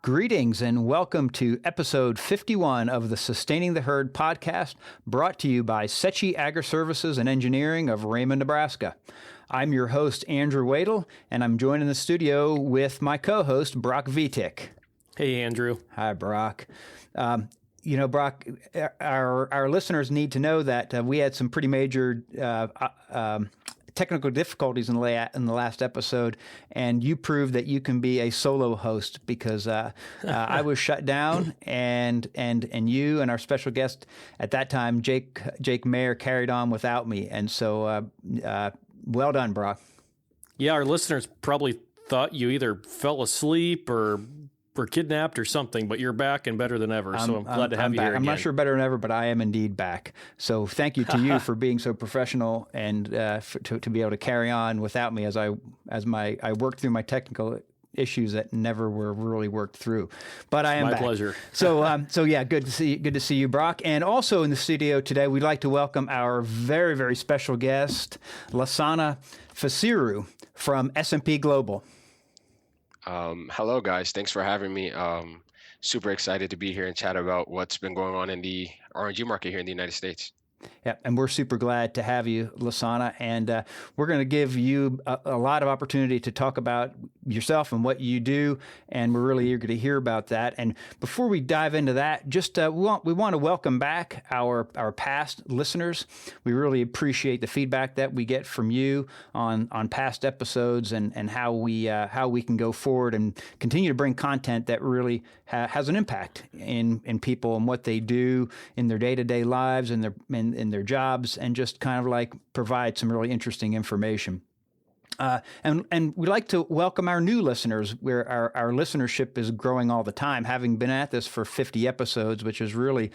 Greetings and welcome to episode 51 of the Sustaining the Herd podcast, brought to you by Sechi Agri-Services and Engineering of Raymond, Nebraska. I'm your host, Andrew Wadle, and I'm joined in the studio with my co-host, Brock Vitek. Hey, Andrew. Hi, Brock. Brock, our listeners need to know that we had some pretty major technical difficulties in the last episode, and you proved that you can be a solo host because I was shut down, and you and our special guest at that time, Jake Mayer, carried on without me, and so well done, Brock. Yeah, our listeners probably thought you either fell asleep or were kidnapped or something, but you're back and better than ever. So I'm glad to have you back. here again. I'm not sure better than ever, but I am indeed back. So thank you to you for being so professional and to be able to carry on without me as I worked through my technical issues that never were really worked through. But I am back. My pleasure. So yeah, good to see you, Brock. And also in the studio today, we'd like to welcome our very, very special guest, Lassana Fisiru from S&P Global. Hello, guys. Thanks for having me. Super excited to be here and chat about what's been going on in the RNG market here in the United States. Yeah, and we're super glad to have you, Lassana, and we're going to give you a lot of opportunity to talk about yourself and what you do, and we're really eager to hear about that. And before we dive into that, just we want to welcome back our past listeners. We really appreciate the feedback that we get from you on past episodes and how we can go forward and continue to bring content that really has an impact in people and what they do in their day-to-day lives and in their jobs, and just kind of like provide some really interesting information. And we'd like to welcome our new listeners, where our listenership is growing all the time, having been at this for 50 episodes, which is really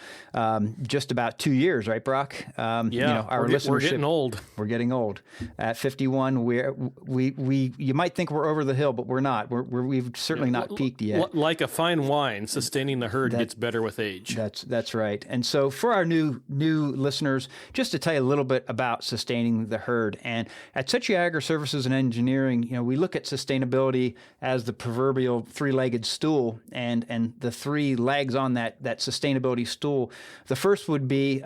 just about 2 years, right, Brock? Yeah, our listenership, we're getting old. We're getting old. At 51, we you might think we're over the hill, but we're not. We've certainly not peaked yet. Like a fine wine, sustaining the herd gets better with age. That's right. And so for our new listeners, just to tell you a little bit about sustaining the herd, and at Sechi Agri-Services and Engineering, we look at sustainability as the proverbial three-legged stool, and the three legs on that sustainability stool. The first would be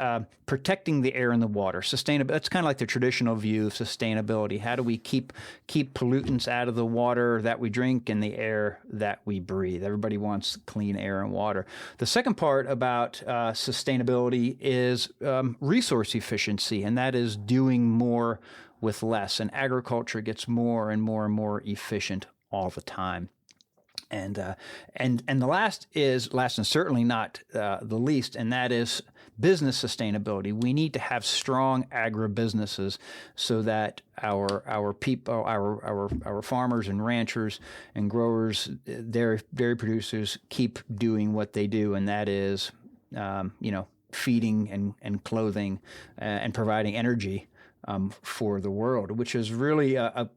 protecting the air and the water. That's kind of like the traditional view of sustainability. How do we keep pollutants out of the water that we drink and the air that we breathe? Everybody wants clean air and water. The second part about sustainability is resource efficiency, and that is doing more with less, and agriculture gets more and more and more efficient all the time. And the last and certainly not the least, and that is business sustainability. We need to have strong agribusinesses so that our people, our farmers and ranchers and growers, dairy producers keep doing what they do, and that is feeding and clothing and providing energy for the world, which is really a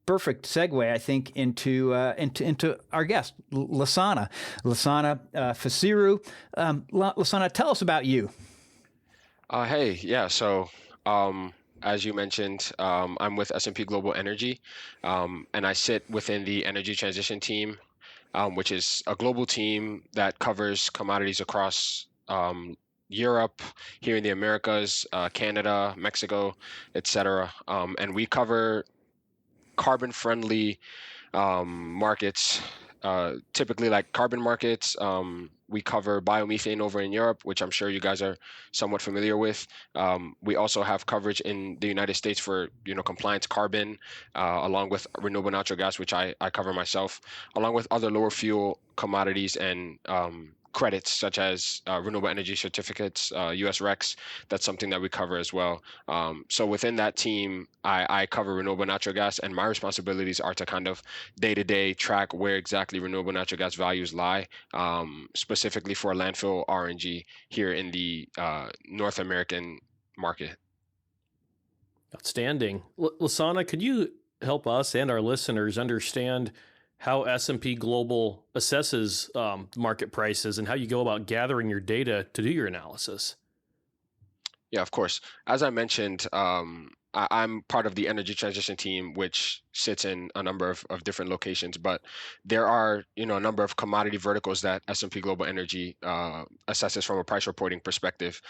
perfect segue, I think, into our guest, Lassana Fisiru. Lassana, tell us about you. Hey, yeah. So, as you mentioned, I'm with S&P Global Energy, and I sit within the energy transition team, which is a global team that covers commodities across Europe, here in the Americas, Canada, Mexico, etc. And we cover carbon-friendly markets, typically like carbon markets. We cover biomethane over in Europe, which I'm sure you guys are somewhat familiar with. We also have coverage in the United States for compliance carbon, along with renewable natural gas, which I cover myself, along with other lower fuel commodities and credits such as renewable energy certificates, US RECs. That's something that we cover as well. So within that team, I cover renewable natural gas, and my responsibilities are to kind of day-to-day track where exactly renewable natural gas values lie, specifically for landfill RNG here in the North American market. Outstanding. Lassana, could you help us and our listeners understand how S&P Global assesses market prices and how you go about gathering your data to do your analysis? Yeah, of course. As I mentioned, I'm part of the energy transition team, which sits in a number of different locations, but there are, a number of commodity verticals that S&P Global Energy assesses from a price reporting perspective.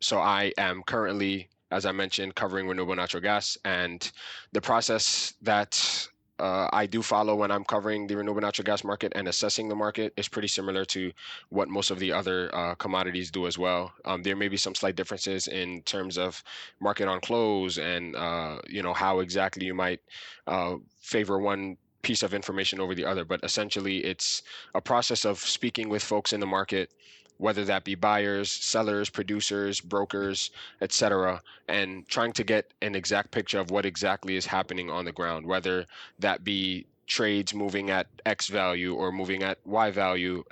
So I am currently, as I mentioned, covering renewable natural gas, and the process that I do follow when I'm covering the renewable natural gas market and assessing the market is pretty similar to what most of the other commodities do as well. There may be some slight differences in terms of market on close and how exactly you might favor one piece of information over the other. But essentially, it's a process of speaking with folks in the market, whether that be buyers, sellers, producers, brokers, etc., and trying to get an exact picture of what exactly is happening on the ground, whether that be trades moving at X value or moving at Y value,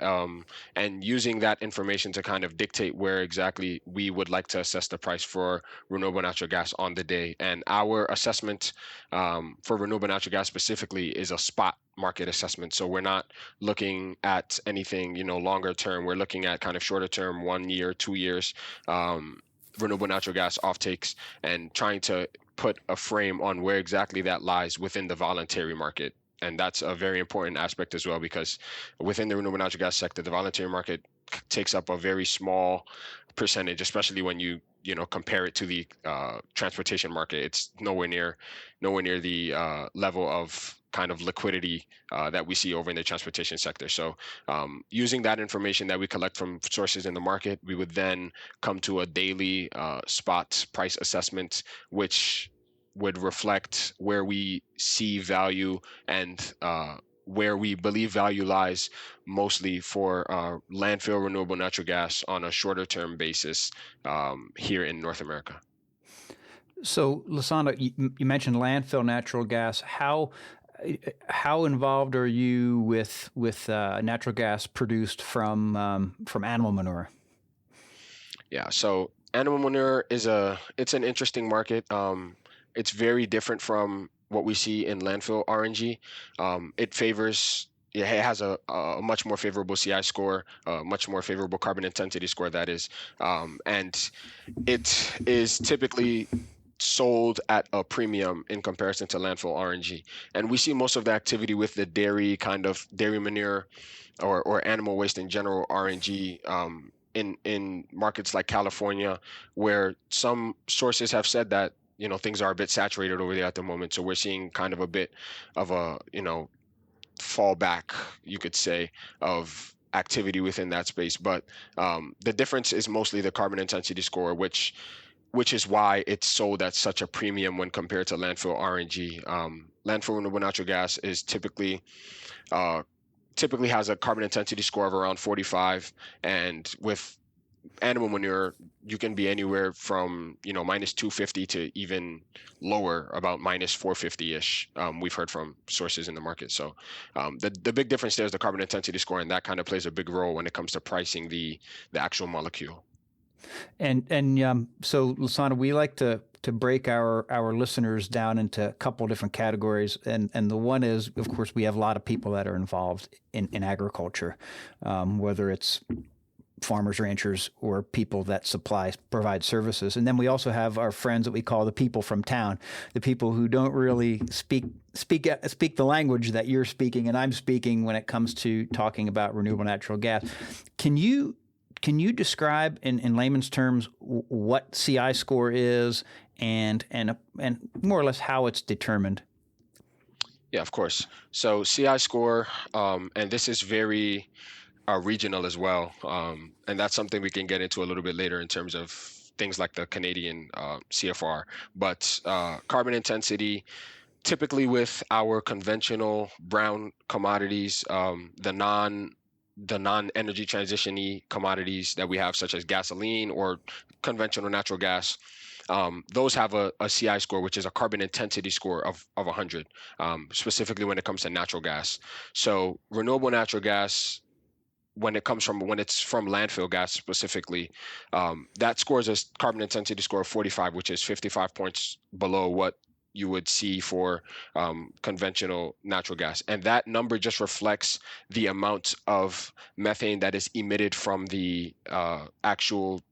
and using that information to kind of dictate where exactly we would like to assess the price for renewable natural gas on the day. And our assessment for renewable natural gas specifically is a spot market assessment. So we're not looking at anything, longer term. We're looking at kind of shorter term, 1 year, 2 years, renewable natural gas offtakes, and trying to put a frame on where exactly that lies within the voluntary market. And that's a very important aspect as well, because within the renewable natural gas sector, the voluntary market takes up a very small percentage, especially when you compare it to the transportation market. It's nowhere near the level of kind of liquidity that we see over in the transportation sector. So using that information that we collect from sources in the market, we would then come to a daily spot price assessment, which would reflect where we see value and where we believe value lies, mostly for landfill renewable natural gas on a shorter term basis here in North America. So, Lassana, you mentioned landfill natural gas. How involved are you with natural gas produced from animal manure? Yeah, so animal manure it's an interesting market. It's very different from what we see in landfill RNG. It has a much more favorable CI score, a much more favorable carbon intensity score, that is, and it is typically sold at a premium in comparison to landfill RNG. And we see most of the activity with the dairy manure or animal waste in general RNG in markets like California, where some sources have said that things are a bit saturated over there at the moment. So we're seeing kind of a bit of a fallback, you could say, of activity within that space. But the difference is mostly the carbon intensity score, which is why it's sold at such a premium when compared to landfill RNG. Landfill renewable natural gas is typically has a carbon intensity score of around 45, and with animal manure, you can be anywhere from minus 250 to even lower, about minus 450-ish. We've heard from sources in the market. So the big difference there is the carbon intensity score, and that kind of plays a big role when it comes to pricing the actual molecule. And so, Lassana, we like to break our listeners down into a couple different categories, and the one is, of course, we have a lot of people that are involved in agriculture, whether it's farmers, ranchers, or people that provide services. And then we also have our friends that we call the people from town, the people who don't really speak the language that you're speaking and I'm speaking when it comes to talking about renewable natural gas. Can you describe in layman's terms what CI score is and more or less how it's determined? Yeah, of course. So CI score, and this is very regional as well, and that's something we can get into a little bit later in terms of things like the Canadian CFR. But carbon intensity, typically with our conventional brown commodities, the non-energy transition-y commodities that we have, such as gasoline or conventional natural gas, those have a CI score, which is a carbon intensity score of 100, specifically when it comes to natural gas. So renewable natural gas, when it's from landfill gas specifically, that scores a carbon intensity score of 45, which is 55 points below what you would see for conventional natural gas. And that number just reflects the amount of methane that is emitted from the actual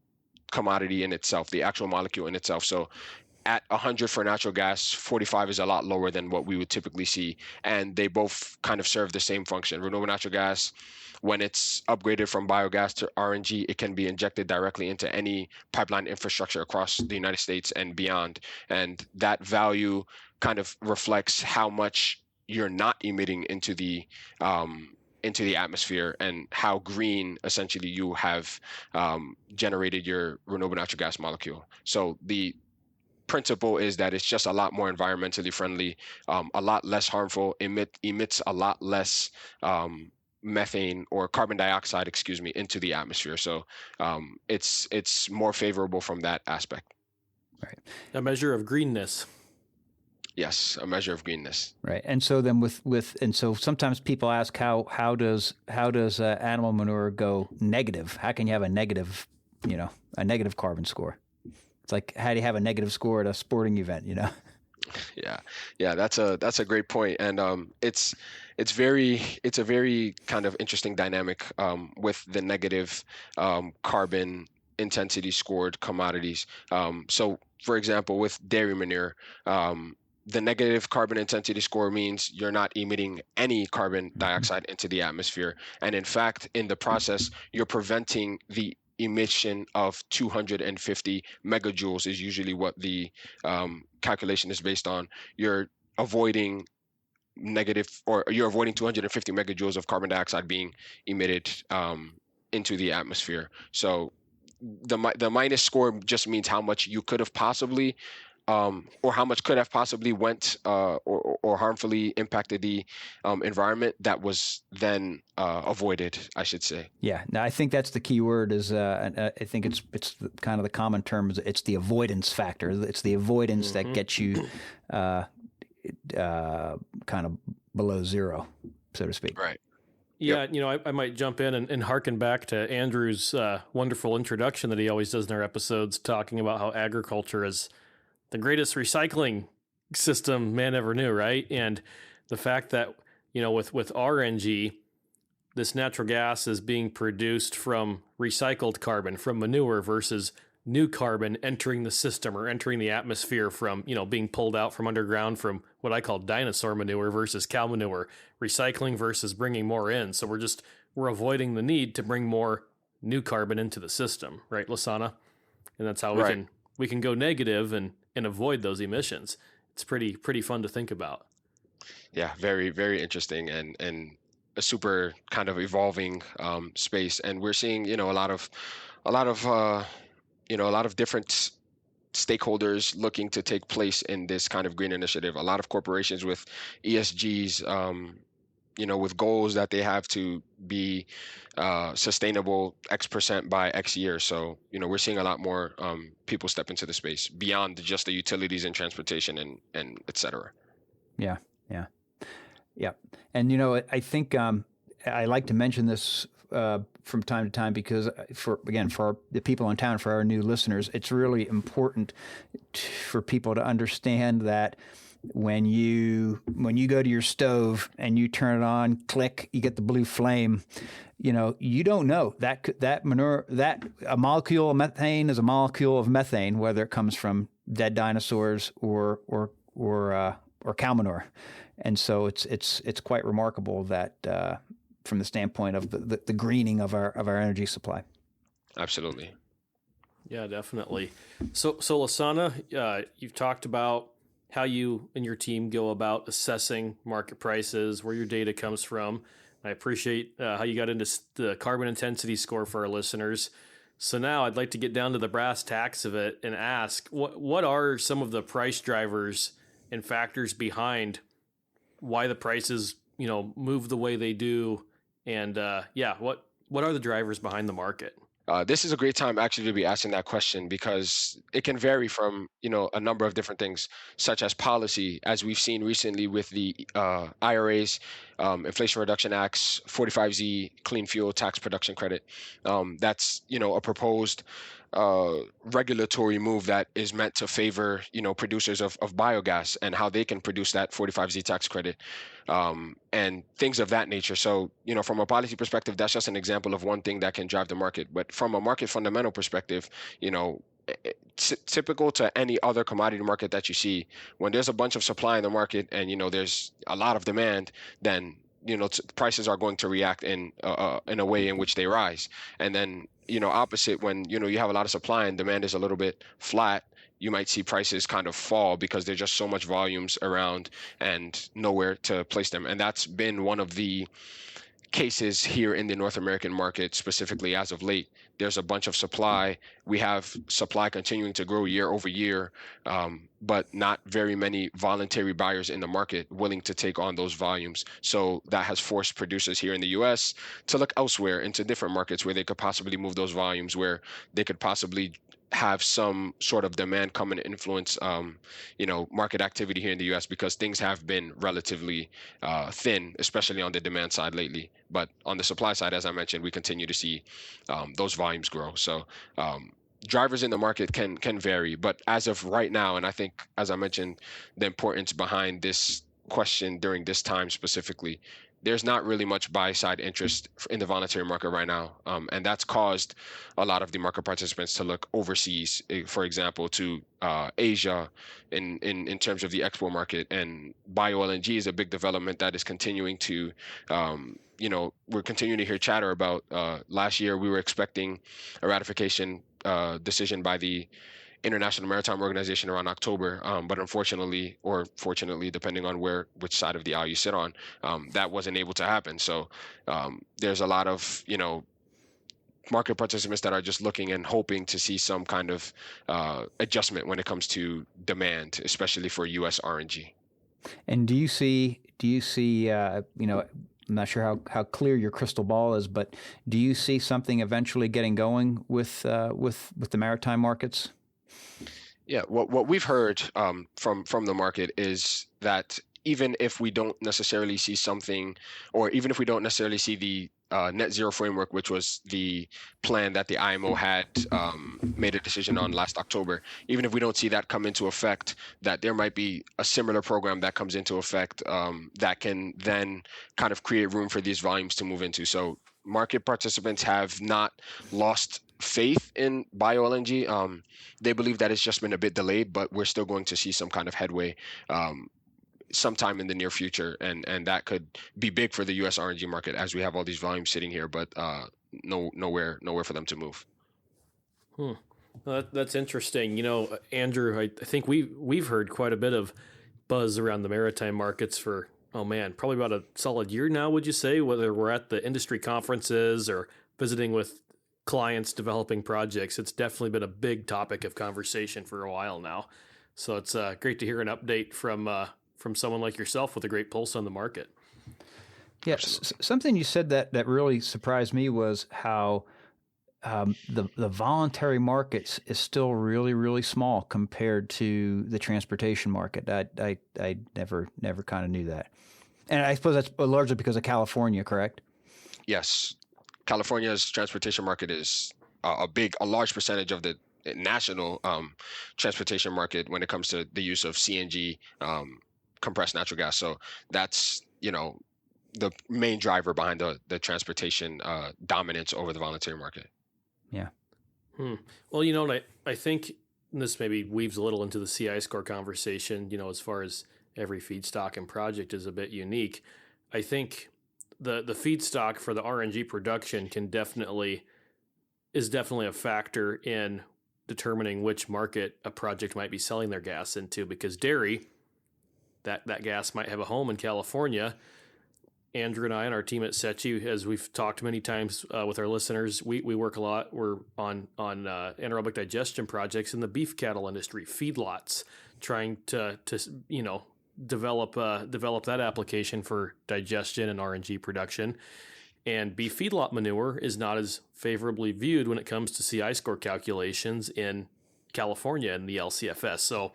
commodity in itself, the actual molecule in itself. So at 100 for natural gas, 45 is a lot lower than what we would typically see. And they both kind of serve the same function. Renewable natural gas, when it's upgraded from biogas to RNG, it can be injected directly into any pipeline infrastructure across the United States and beyond. And that value kind of reflects how much you're not emitting into the atmosphere and how green essentially you have generated your renewable natural gas molecule. So the principle is that it's just a lot more environmentally friendly, a lot less harmful, emits a lot less methane or carbon dioxide, into the atmosphere. So it's more favorable from that aspect. Right. A measure of greenness. Yes, a measure of greenness. Right. And so then and so sometimes people ask how does animal manure go negative? How can you have a negative carbon score? It's like, how do you have a negative score at a sporting event, Yeah, that's a great point. And it's a very kind of interesting dynamic with the negative carbon intensity scored commodities. So for example, with dairy manure, the negative carbon intensity score means you're not emitting any carbon dioxide into the atmosphere. And in fact, in the process, you're preventing the emission of 250 megajoules is usually what the calculation is based on. You're avoiding 250 megajoules of carbon dioxide being emitted into the atmosphere. So the minus score just means how much you could have possibly or how much could have possibly went or harmfully impacted the environment that was then avoided, I should say. Yeah, no, I think that's the key word. I think it's kind of the common term. It's the avoidance factor. It's the avoidance that gets you kind of below zero, so to speak. Right. Yeah, I might jump in and harken back to Andrew's wonderful introduction that he always does in our episodes, talking about how agriculture is the greatest recycling system man ever knew, right? And the fact that, with RNG, this natural gas is being produced from recycled carbon, from manure, versus new carbon entering the system or entering the atmosphere from, being pulled out from underground from what I call dinosaur manure versus cow manure, recycling versus bringing more in. So we're avoiding the need to bring more new carbon into the system, right, Lassana? And that's how we can go negative and avoid those emissions. It's pretty fun to think about. Yeah, very, very interesting and a super kind of evolving space. And we're seeing, a lot of different stakeholders looking to take place in this kind of green initiative. A lot of corporations with ESGs, with goals that they have to be sustainable X% by X year. So, we're seeing a lot more people step into the space beyond just the utilities and transportation and et cetera. Yeah. And, I think I like to mention this from time to time because for the people in town, for our new listeners, it's really important for people to understand that when you go to your stove and you turn it on, click, you get the blue flame. You don't know that manure, that a molecule of methane is a molecule of methane, whether it comes from dead dinosaurs or cow manure. And so it's quite remarkable that from the standpoint of the greening of our energy supply. Absolutely. Yeah, definitely. So Lassana, you've talked about how you and your team go about assessing market prices, where your data comes from. I appreciate how you got into the carbon intensity score for our listeners. So now I'd like to get down to the brass tacks of it and ask, what are some of the price drivers and factors behind why the prices, move the way they do? And what are the drivers behind the market? This is a great time actually to be asking that question because it can vary from, a number of different things, such as policy, as we've seen recently with the IRA's, Inflation Reduction Act's 45Z clean fuel tax production credit. That's, a proposed regulatory move that is meant to favor, producers of biogas and how they can produce that 45Z tax credit and things of that nature. So, from a policy perspective, that's just an example of one thing that can drive the market. But from a market fundamental perspective, typical to any other commodity market that you see. When there's a bunch of supply in the market and there's a lot of demand, then prices are going to react in a way in which they rise. And then opposite, when you have a lot of supply and demand is a little bit flat, you might see prices kind of fall because there's just so much volumes around and nowhere to place them. And that's been one of the cases here in the North American market, specifically as of late. There's a bunch of supply. We have supply continuing to grow year over year, but not very many voluntary buyers in the market willing to take on those volumes. So that has forced producers here in the U.S. to look elsewhere into different markets where they could possibly move those volumes, where they could possibly have some sort of demand come and influence, market activity here in the U.S. because things have been relatively thin, especially on the demand side lately. But on the supply side, as I mentioned, we continue to see those volumes grow. So drivers in the market can vary. But as of right now, and I think, as I mentioned, the importance behind this question during this time specifically, there's not really much buy-side interest in the voluntary market right now. And that's caused a lot of the market participants to look overseas, for example, to Asia in terms of the export market. And bio-LNG is a big development that is continuing to, we're continuing to hear chatter about. Last year, we were expecting a ratification decision by the International Maritime Organization around October, but unfortunately, or fortunately, depending on which side of the aisle you sit on, that wasn't able to happen. So there's a lot of market participants that are just looking and hoping to see some kind of adjustment when it comes to demand, especially for U.S. RNG. And do you see I'm not sure how clear your crystal ball is, but do you see something eventually getting going with the maritime markets? Yeah, what we've heard from the market is that even if we don't necessarily see something, or even if we don't necessarily see the net zero framework, which was the plan that the IMO had made a decision on last October, even if we don't see that come into effect, that there might be a similar program that comes into effect that can then kind of create room for these volumes to move into. So market participants have not lost faith in bio-LNG. They believe that it's just been a bit delayed, but we're still going to see some kind of headway sometime in the near future, and that could be big for the U.S. RNG market, as we have all these volumes sitting here, but nowhere for them to move. Well, that's interesting. Andrew, I think we've heard quite a bit of buzz around the maritime markets for, probably about a solid year now, would you say, whether we're at the industry conferences or visiting with clients developing projects. It's definitely been a big topic of conversation for a while now. So it's great to hear an update from someone like yourself with a great pulse on the market. Yes, something you said that really surprised me was how the voluntary markets is still really, really small compared to the transportation market. I never kind of knew that. And I suppose that's largely because of California, correct? Yes. California's transportation market is a large percentage of the national transportation market when it comes to the use of CNG, compressed natural gas. So that's, the main driver behind the transportation dominance over the voluntary market. Yeah. Well, I think this maybe weaves a little into the CI score conversation, as far as every feedstock and project is a bit unique. I think the feedstock for the RNG production is definitely a factor in determining which market a project might be selling their gas into, because dairy, that gas might have a home in California. Andrew and I and our team at SETU, as we've talked many times with our listeners, we work a lot. We're on anaerobic digestion projects in the beef cattle industry, feedlots, trying to develop that application for digestion and RNG production. And beef feedlot manure is not as favorably viewed when it comes to CI score calculations in California and the LCFS. So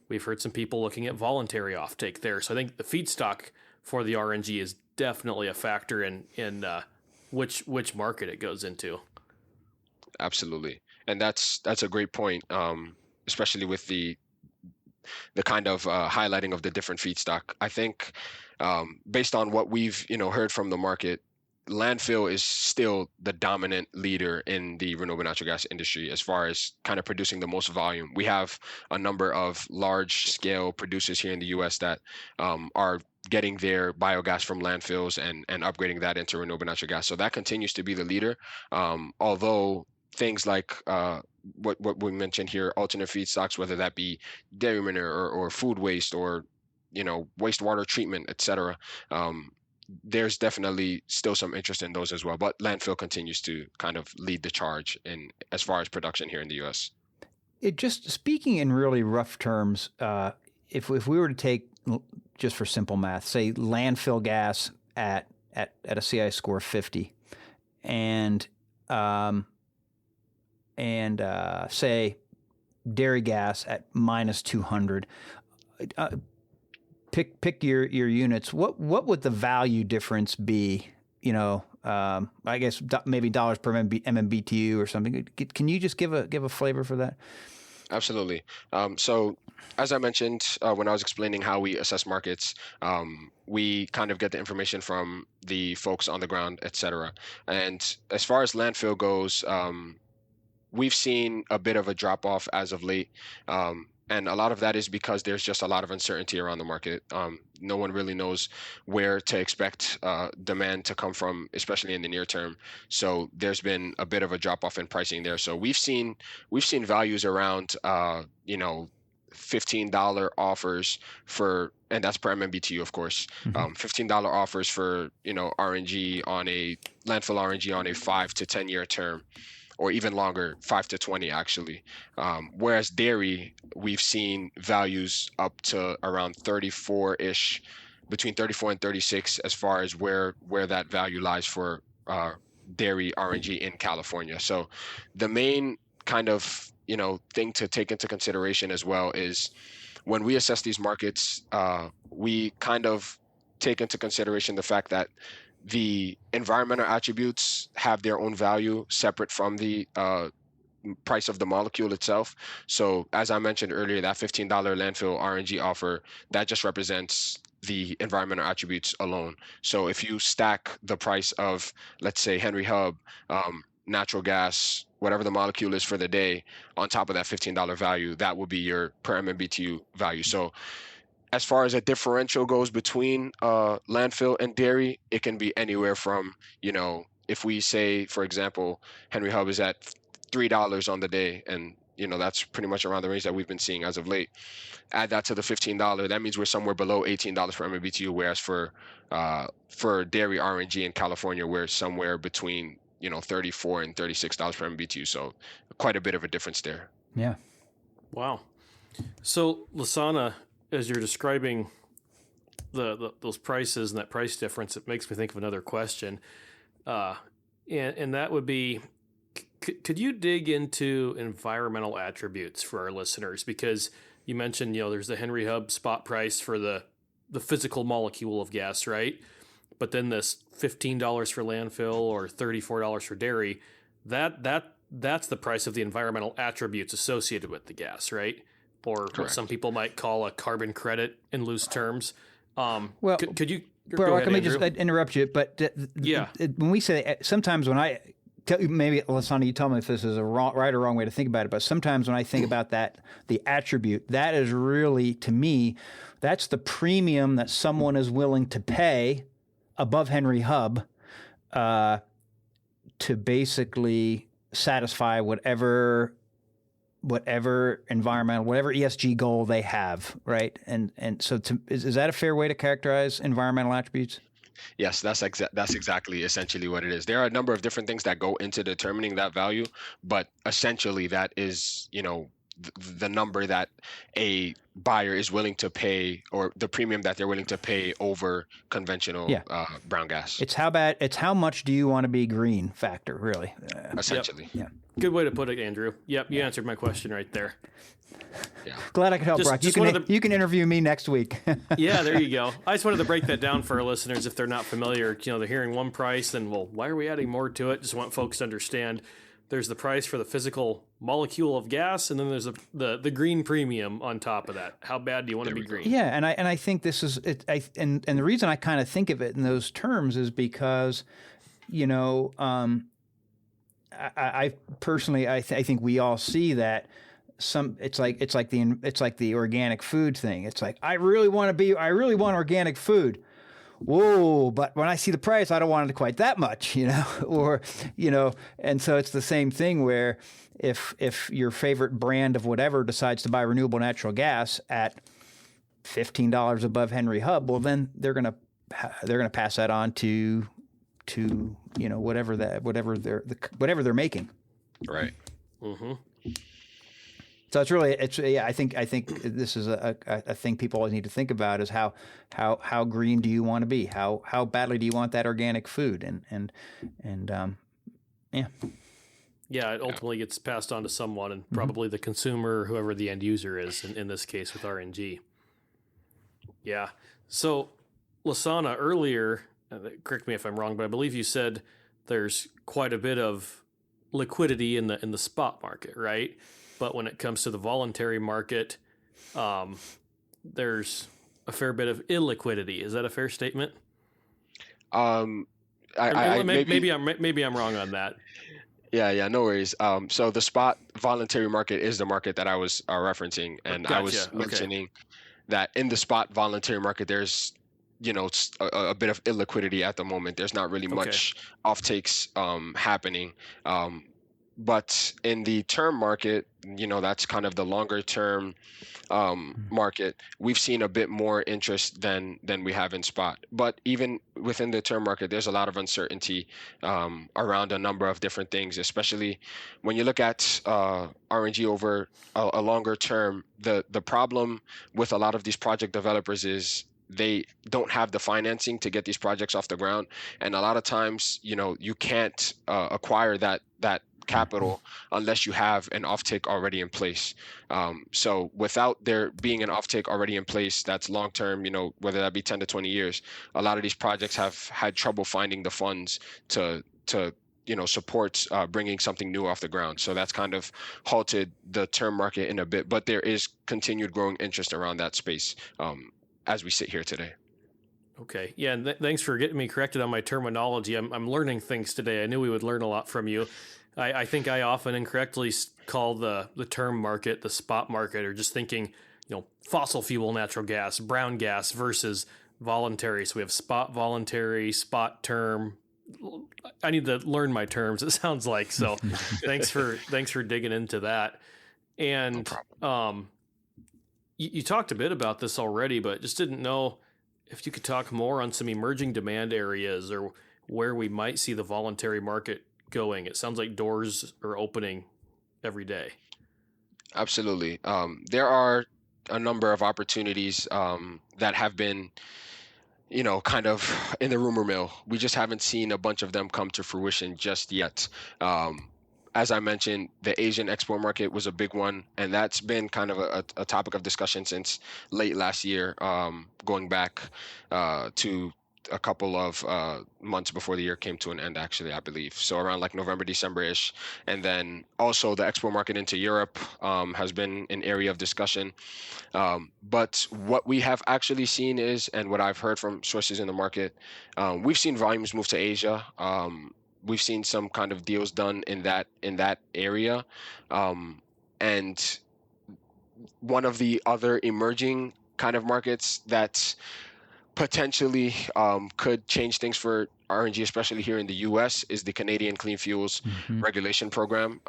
we've heard some people looking at voluntary offtake there. So I think the feedstock for the RNG is definitely a factor in which market it goes into. Absolutely. And that's a great point, especially with the kind of highlighting of the different feedstock. I think based on what we've heard from the market, landfill is still the dominant leader in the renewable natural gas industry as far as kind of producing the most volume. We have a number of large scale producers here in the US that are getting their biogas from landfills and upgrading that into renewable natural gas. So that continues to be the leader. Although things like what we mentioned here, alternate feedstocks, whether that be dairy manure or food waste or wastewater treatment, etc. There's definitely still some interest in those as well, but landfill continues to kind of lead the charge in as far as production here in the U.S. It just speaking in really rough terms, if we were to take, just for simple math, say landfill gas at a CI score of 50, and say dairy gas at minus 200. Pick your units. What would the value difference be? I guess maybe dollars per MMBTU or something. Can you just give a flavor for that? Absolutely. So as I mentioned when I was explaining how we assess markets, we kind of get the information from the folks on the ground, et cetera. And as far as landfill goes, we've seen a bit of a drop off as of late. And a lot of that is because there's just a lot of uncertainty around the market. No one really knows where to expect demand to come from, especially in the near term. So there's been a bit of a drop off in pricing there. So we've seen values around $15 offers for, and that's per MMBTU, of course. $15 offers for RNG on a landfill RNG on a 5 to 10 year term, or even longer, 5 to 20 actually. Whereas dairy, we've seen values up to around 34-ish, between 34 and 36 as far as where that value lies for dairy RNG in California. So the main kind of thing to take into consideration as well is when we assess these markets, we kind of take into consideration the fact that the environmental attributes have their own value separate from the price of the molecule itself. So as I mentioned earlier, that $15 landfill RNG offer, that just represents the environmental attributes alone. So if you stack the price of, let's say, Henry Hub, natural gas, whatever the molecule is for the day, on top of that $15 value, that will be your per MMBTU value. So as far as a differential goes between landfill and dairy, it can be anywhere from, if we say, for example, Henry Hub is at $3 on the day, and that's pretty much around the range that we've been seeing as of late. Add that to the $15, that means we're somewhere below $18 per MMBTU, whereas for dairy RNG in California, we're somewhere between $34 and $36 per MMBTU. So quite a bit of a difference there. Yeah. Wow. So Lassana, as you're describing those prices and that price difference, it makes me think of another question, and that would be, could you dig into environmental attributes for our listeners? Because you mentioned there's the Henry Hub spot price for the physical molecule of gas, right? But then this $15 for landfill or $34 for dairy, that's the price of the environmental attributes associated with the gas, right? Or Correct. What some people might call a carbon credit in loose terms. Well, could you? Barack, let me Andrew. just interrupt you. But when we say, sometimes when I tell you, maybe Lassana, you tell me if this is a right or wrong way to think about it. But sometimes when I think about that, the attribute, that is really, to me, that's the premium that someone is willing to pay above Henry Hub to basically satisfy whatever environmental, whatever ESG goal they have, right? And so is that a fair way to characterize environmental attributes? Yes, that's exactly essentially what it is. There are a number of different things that go into determining that value, but essentially that is, the number that a buyer is willing to pay, or the premium that they're willing to pay over conventional brown gas. It's how much do you want to be green factor, really. Essentially. Yeah. Good way to put it, Andrew. Yep, you answered my question right there. Yeah. Glad I could help, Brock. You can interview me next week. Yeah, there you go. I just wanted to break that down for our listeners if they're not familiar. They're hearing one price, then, well, why are we adding more to it? Just want folks to understand there's the price for the physical molecule of gas, and then there's the green premium on top of that. How bad do you want to be green? Yeah, and I think this is it. And the reason I kind of think of it in those terms is because you know, I personally, I think we all see that. It's like the organic food thing. It's like I really want organic food. Whoa, but when I see the price, I don't want it quite that much, or, and so it's the same thing where if your favorite brand of whatever decides to buy renewable natural gas at $15 above Henry Hub, well, then they're going to pass that on to whatever they're making. Right. Mm-hmm. So I think this is a thing people always need to think about is how green do you want to be? How badly do you want that organic food? And yeah. Yeah, it ultimately gets passed on to someone, and probably the consumer, whoever the end user is, in this case with RNG. Yeah. So, Lassana, earlier, correct me if I'm wrong, but I believe you said there's quite a bit of liquidity in the spot market, right? But when it comes to the voluntary market, there's a fair bit of illiquidity. Is that a fair statement? Maybe I'm wrong on that. Yeah, no worries. So the spot voluntary market is the market that I was referencing, and Gotcha. I was mentioning that in the spot voluntary market, there's a bit of illiquidity at the moment. There's not really much offtakes happening. But in the term market, that's kind of the longer term market. We've seen a bit more interest than we have in spot. But even within the term market, there's a lot of uncertainty around a number of different things, especially when you look at RNG over a longer term. The problem with a lot of these project developers is they don't have the financing to get these projects off the ground, and a lot of times, you can't acquire that capital unless you have an offtake already in place. So without there being an offtake already in place that's long term, whether that be 10 to 20 years, a lot of these projects have had trouble finding the funds to support bringing something new off the ground. So that's kind of halted the term market in a bit, but there is continued growing interest around that space as we sit here today. Okay. Yeah. And thanks for getting me corrected on my terminology. I'm learning things today. I knew we would learn a lot from you. I think I often incorrectly call the term market the spot market, or just thinking, fossil fuel, natural gas, brown gas versus voluntary. So we have spot voluntary, spot term. I need to learn my terms, it sounds like. So thanks for digging into that. And you talked a bit about this already, but just didn't know if you could talk more on some emerging demand areas or where we might see the voluntary market going. It sounds like doors are opening every day. Absolutely. There are a number of opportunities that have been, kind of in the rumor mill. We just haven't seen a bunch of them come to fruition just yet. As I mentioned, the Asian export market was a big one, and that's been kind of a topic of discussion since late last year, going back to a couple of months before the year came to an end, actually, I believe. So around like November, December-ish. And then also the export market into Europe has been an area of discussion. But what we have actually seen is, and what I've heard from sources in the market, we've seen volumes move to Asia. We've seen some kind of deals done in that area. And one of the other emerging kind of markets that's potentially could change things for RNG, especially here in the U.S., is the Canadian Clean Fuels Regulation Program.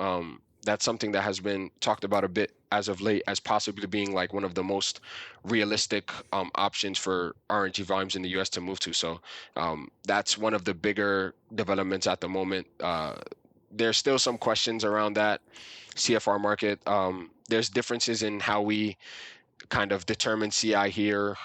That's something that has been talked about a bit as of late as possibly being like one of the most realistic options for RNG volumes in the U.S. to move to. So that's one of the bigger developments at the moment. There's still some questions around that CFR market. There's differences in how we kind of determine CI here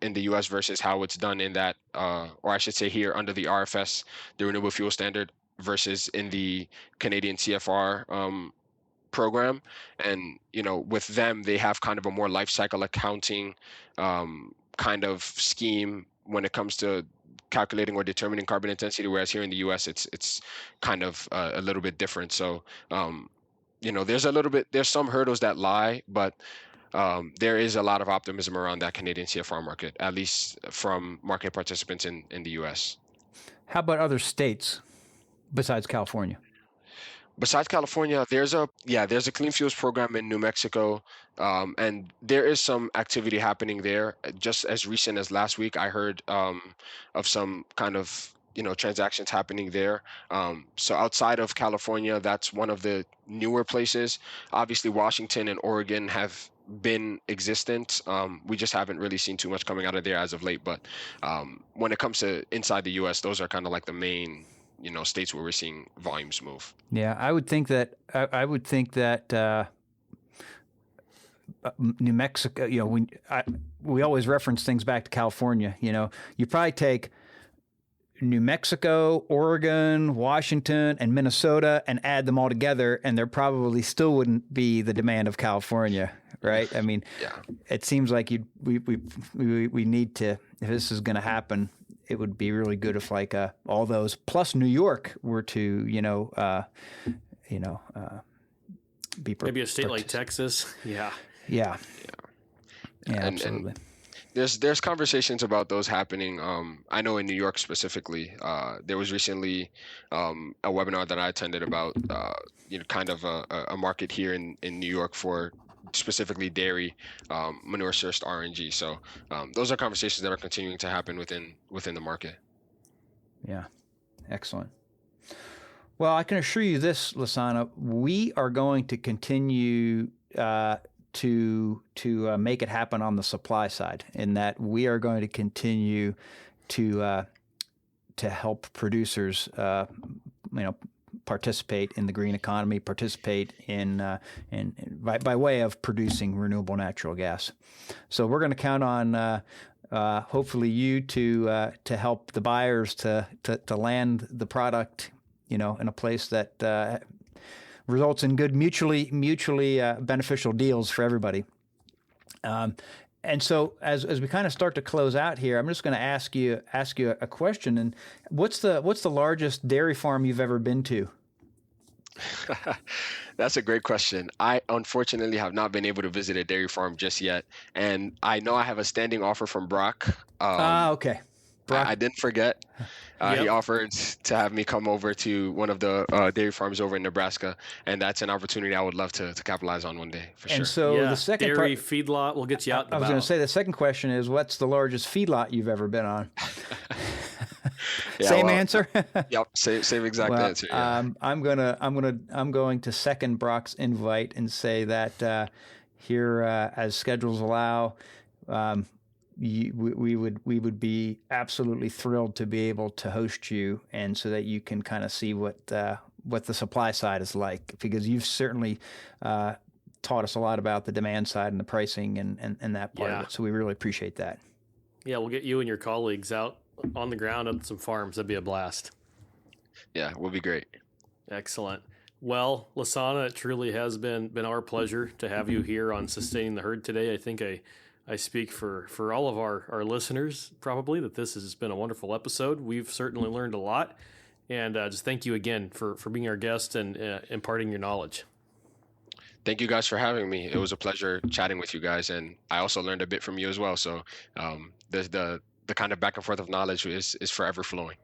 in the US versus how it's done in that, or I should say here under the RFS, the Renewable Fuel Standard, versus in the Canadian CFR program. And, with them, they have kind of a more life cycle accounting kind of scheme when it comes to calculating or determining carbon intensity, whereas here in the US, it's kind of a little bit different. So, there's some hurdles that lie, but there is a lot of optimism around that Canadian CFR market, at least from market participants in the U.S. how about other states besides California? Besides California, there's a clean fuels program in New Mexico, and there is some activity happening there. Just as recent as last week, I heard of some kind of transactions happening there. So outside of California, that's one of the newer places. Obviously, Washington and Oregon have been existent. We just haven't really seen too much coming out of there as of late. But when it comes to inside the U.S., those are kind of like the main states where we're seeing volumes move. Yeah, I would think that New Mexico. We always reference things back to California. You probably take New Mexico, Oregon, Washington, and Minnesota, and add them all together, and there probably still wouldn't be the demand of California, right? I mean, It seems like we need to, if this is going to happen, it would be really good if all those plus New York were to be maybe a state like Texas. Yeah, and absolutely. There's conversations about those happening. I know in New York specifically, there was recently a webinar that I attended about kind of a market here in New York for specifically dairy manure sourced RNG. So those are conversations that are continuing to happen within the market. Yeah, excellent. Well, I can assure you this, Lassana, we are going to continue to make it happen on the supply side, in that we are going to continue to help producers, participate in the green economy, participate in by way of producing renewable natural gas. So we're going to count on hopefully you to help the buyers to land the product, in a place that results in good mutually beneficial deals for everybody. And so as we kind of start to close out here, I'm just going to ask you a question. And what's the largest dairy farm you've ever been to? That's a great question. I unfortunately have not been able to visit a dairy farm just yet. And I know I have a standing offer from Brock. Okay. Brock. I didn't forget. He offered to have me come over to one of the dairy farms over in Nebraska, and that's an opportunity I would love to capitalize on one day, for sure. And so the second dairy feedlot will get you out. I was going to say the second question is, what's the largest feedlot you've ever been on? Same answer. Yep, same exact answer. Yeah. I'm going to second Brock's invite and say that here, as schedules allow, we would be absolutely thrilled to be able to host you, and so that you can kind of see what the supply side is like, because you've certainly taught us a lot about the demand side and the pricing and that part of it. So we really appreciate that. Yeah, we'll get you and your colleagues out on the ground at some farms. That'd be a blast. Yeah, will be great. Excellent. Well, Lassana, it truly has been our pleasure to have you here on Sustaining the Herd today. I think I speak for all of our listeners, probably, that this has been a wonderful episode. We've certainly learned a lot. And just thank you again for being our guest and imparting your knowledge. Thank you guys for having me. It was a pleasure chatting with you guys. And I also learned a bit from you as well. So the kind of back and forth of knowledge is forever flowing.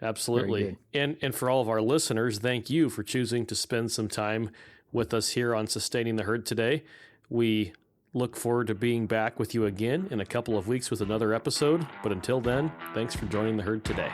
Absolutely. And for all of our listeners, thank you for choosing to spend some time with us here on Sustaining the Herd today. We look forward to being back with you again in a couple of weeks with another episode. But until then, thanks for joining the herd today.